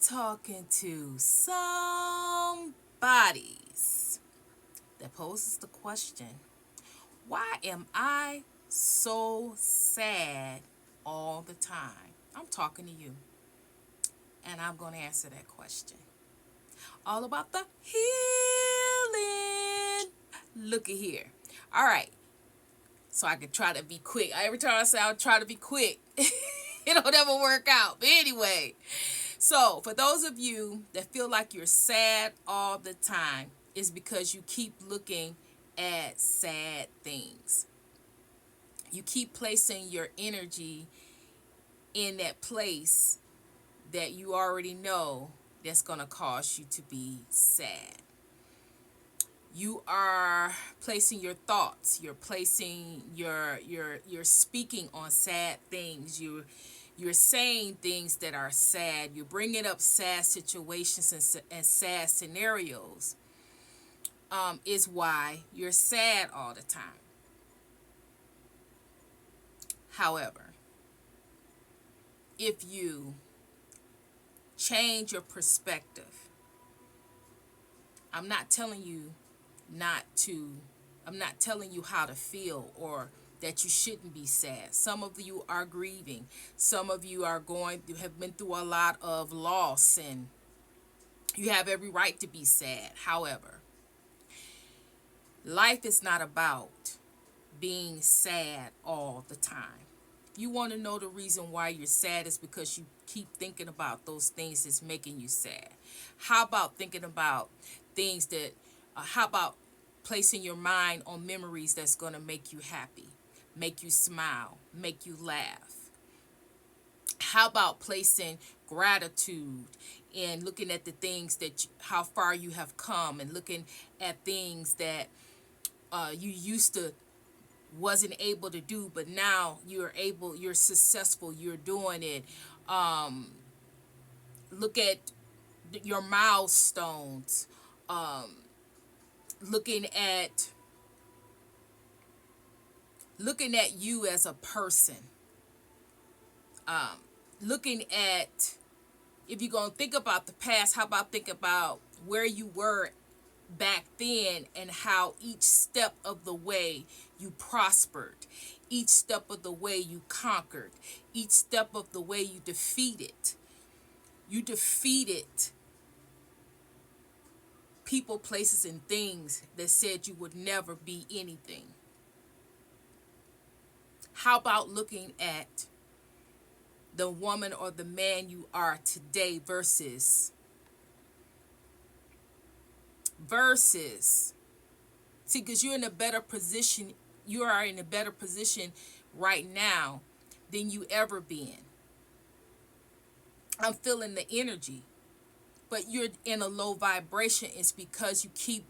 talking to somebodies that poses the question, why am I so sad all the time? I'm talking to you, and I'm going to answer that question. All about the healing. Looky here. All right. So I can try to be quick. Every time I say I'll try to be quick, it don't ever work out. But anyway, so for those of you that feel like you're sad all the time, it's because you keep looking at sad things. You keep placing your energy in that place that you already know that's going to cause you to be sad. You are placing your thoughts, you're placing you're speaking on sad things, you're saying things that are sad, you're bringing up sad situations and sad scenarios, is why you're sad all the time. However, if you change your perspective, I'm not telling you not to, I'm not telling you how to feel or that you shouldn't be sad. Some of you are grieving. Some of you are have been through a lot of loss, and you have every right to be sad. However, life is not about being sad all the time. If you want to know the reason why you're sad, is because you keep thinking about those things that's making you sad. How about thinking about things that, how about placing your mind on memories that's going to make you happy, make you smile, make you laugh? How about placing gratitude and looking at the things that how far you have come, and looking at things that you used to wasn't able to do, but now you're successful, you're doing it. Look at your milestones. Looking at you as a person. Looking at, if you're going to think about the past, how about think about where you were back then, and how each step of the way you prospered, each step of the way you conquered, each step of the way you defeated. You defeated people, places, and things that said you would never be anything. How about looking at the woman or the man you are today versus see, because you're in a better position, you are in a better position right now than you ever been. I'm feeling the energy, but you're in a low vibration. It's because you keep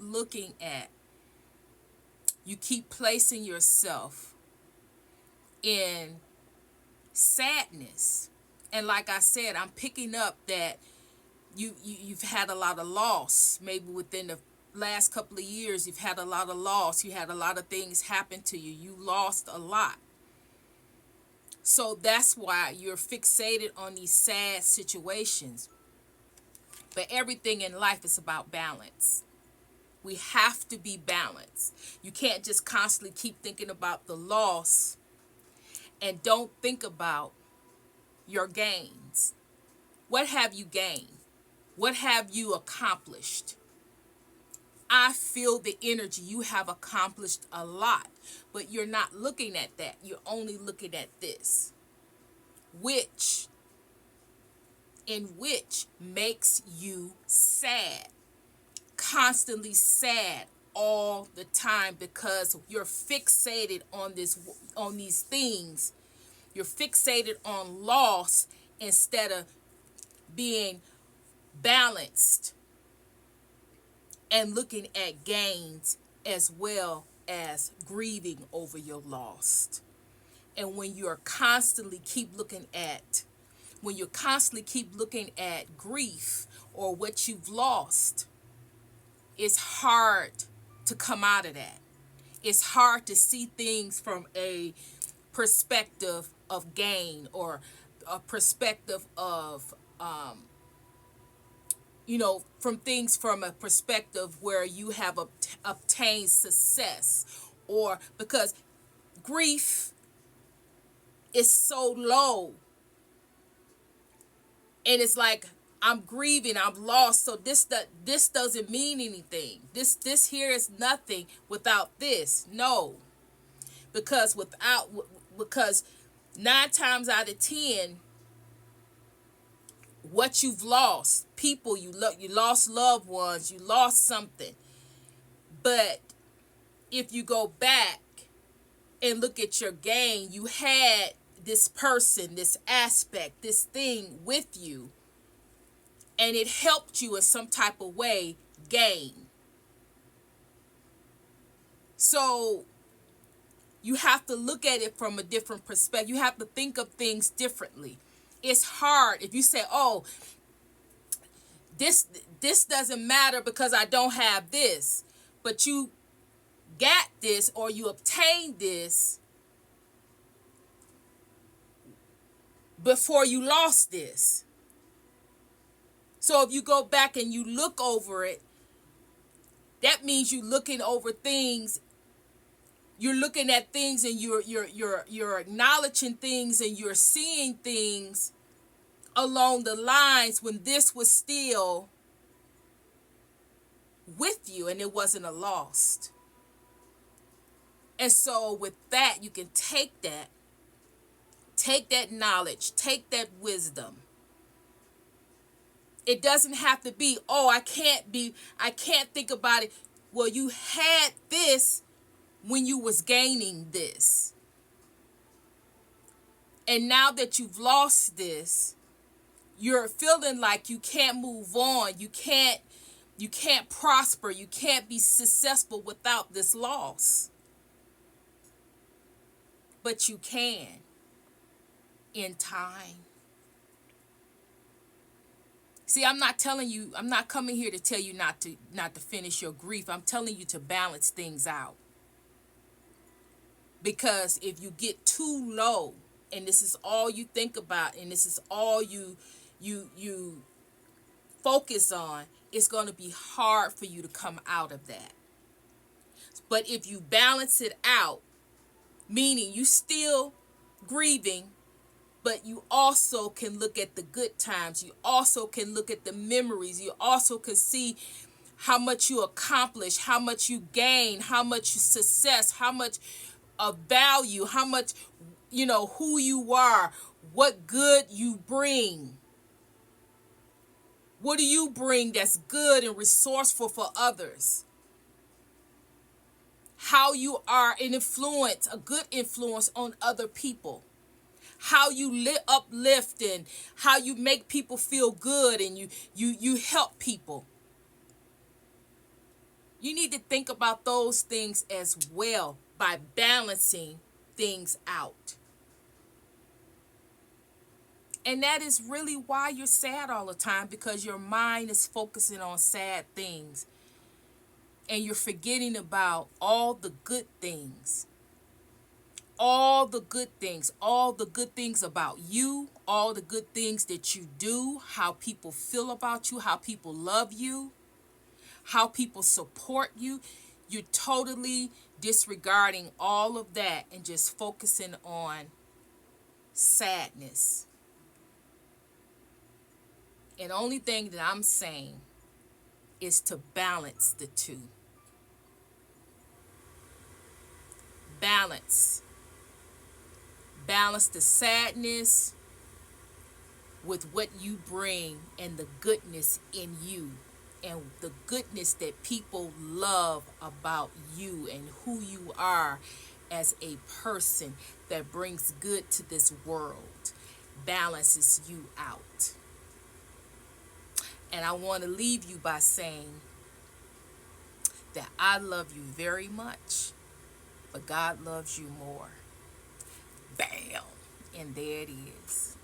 you keep placing yourself in sadness. And like I said, I'm picking up that you've had a lot of loss. Maybe within the last couple of years, you've had a lot of loss. You had a lot of things happen to you. You lost a lot. So that's why you're fixated on these sad situations. But everything in life is about balance. We have to be balanced. You can't just constantly keep thinking about the loss and don't think about your gains. What have you gained? What have you accomplished? I feel the energy. You have accomplished a lot, but you're not looking at that. You're only looking at this, which makes you sad, constantly sad all the time, because you're fixated on these things. You're fixated on loss instead of being balanced and looking at gains, as well as grieving over your loss. And when you're constantly keep looking at grief or what you've lost, it's hard to come out of that. It's hard to see things from a perspective of gain, or a perspective of from things from a perspective where you have obtained success, or because grief is so low, and it's like, I'm grieving, I'm lost, so this doesn't mean anything. This here is nothing without this. No, because because 9 times out of 10, what you've lost, people you lost loved ones, you lost something. But if you go back and look at your gain, you had this person, this aspect, this thing with you, and it helped you in some type of way gain. So you have to look at it from a different perspective. You have to think of things differently. It's hard if you say, oh, this doesn't matter because I don't have this. But you got this, or you obtained this before you lost this. So if you go back and you look over it, that means you're looking over things. You're looking at things, and you're acknowledging things, and you're seeing things along the lines when this was still with you and it wasn't a loss. And so with that, you can take that knowledge, take that wisdom. It doesn't have to be, oh, I can't think about it. Well, you had this when you was gaining this. And now that you've lost this, you're feeling like you can't move on. You can't prosper. You can't be successful without this loss. But you can in time. See, I'm not coming here to tell you not to finish your grief. I'm telling you to balance things out. Because if you get too low, and this is all you think about, and this is all you focus on, it's going to be hard for you to come out of that. But if you balance it out, meaning you still grieving, but you also can look at the good times, you also can look at the memories, you also can see how much you accomplish, how much you gain, how much success, how much of value, how much, who you are, what good you bring. What do you bring that's good and resourceful for others? How you are an influence, a good influence on other people. How you uplift, and how you make people feel good, and you help people. You need to think about those things as well by balancing things out. And that is really why you're sad all the time, because your mind is focusing on sad things. And you're forgetting about all the good things. All the good things. All the good things about you. All the good things that you do. How people feel about you. How people love you. How people support you. You're totally disregarding all of that and just focusing on sadness. And the only thing that I'm saying is to balance the two. Balance the sadness with what you bring, and the goodness in you, and the goodness that people love about you and who you are as a person that brings good to this world. Balances you out. And I want to leave you by saying that I love you very much, but God loves you more. Bam. And there it is.